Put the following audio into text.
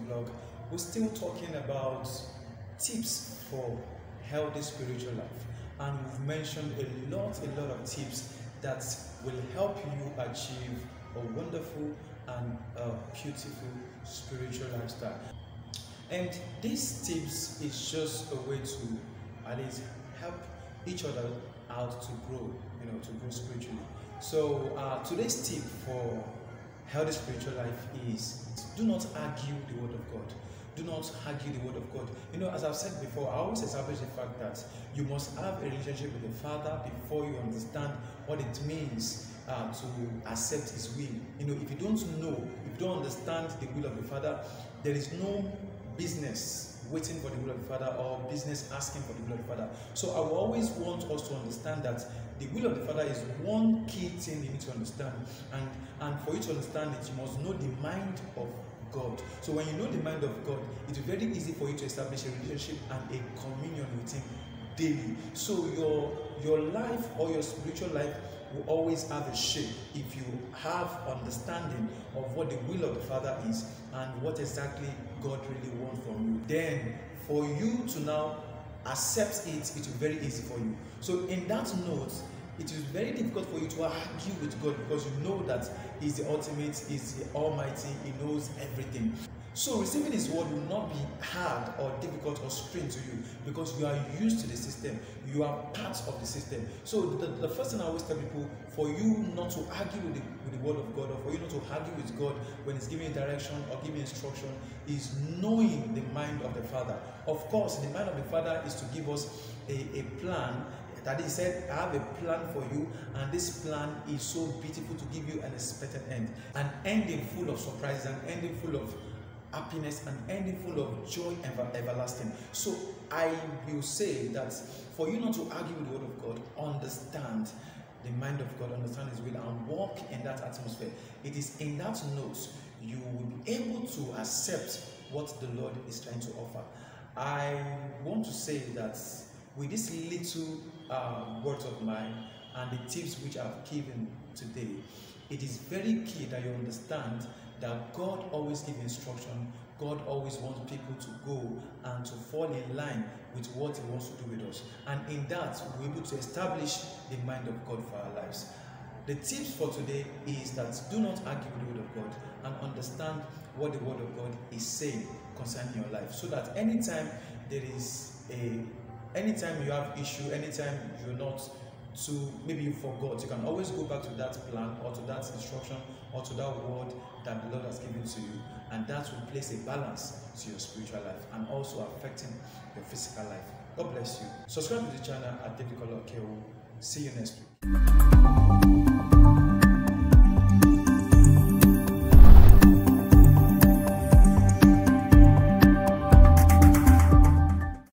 Youthunplugged. We're still talking about tips for healthy spiritual life, and we've mentioned a lot of tips that will help you achieve a wonderful and beautiful spiritual lifestyle. And these tips is just a way to at least help each other out to grow, to grow spiritually. So today's tip for healthy spiritual life is do not argue the word of God. Do not argue the word of God. As I've said before, I always establish the fact that you must have a relationship with the Father before you understand what it means to accept His will. If you don't know, if you don't understand the will of the Father, there is no business waiting for the will of the Father or business asking for the will of the Father. So I will always want us to understand that the will of the Father is one key thing you need to understand. And for you to understand it, you must know the mind of God. So when you know the mind of God, it's very easy for you to establish a relationship and a communion with Him daily. So your life or your spiritual life will always have a shape if you have understanding of what the will of the Father is and what exactly God really wants from you. Then for you to now accept it, it will be very easy for you. So in that note, it is very difficult for you to argue with God because you know that He's the ultimate, He's the Almighty, He knows everything. So receiving His word will not be hard or difficult or strange to you because you are used to the system. You are part of the system. So the first thing I always tell people, for you not to argue with the word of God, or for you not to argue with God when He's giving you direction or giving instruction, is knowing the mind of the Father. Of course, the mind of the Father is to give us a plan. That He said, I have a plan for you, and this plan is so beautiful to give you an expected end. An ending full of surprises, an ending full of happiness, an ending full of joy everlasting. So I will say that for you not to argue with the word of God, understand the mind of God, understand His will, and walk in that atmosphere. It is in that note you will be able to accept what the Lord is trying to offer. I want to say that with this little words of mine and the tips which I've given today, it is very key that you understand that God always gives instruction. God always wants people to go and to fall in line with what He wants to do with us. And in that, we're able to establish the mind of God for our lives. The tips for today is that do not argue with the word of God and understand what the word of God is saying concerning your life. So that anytime you have issue, anytime you're not maybe you forgot, you can always go back to that plan or to that instruction or to that word that the Lord has given to you, and that will place a balance to your spiritual life and also affecting your physical life. God bless you. Subscribe to the channel at David. See you next week.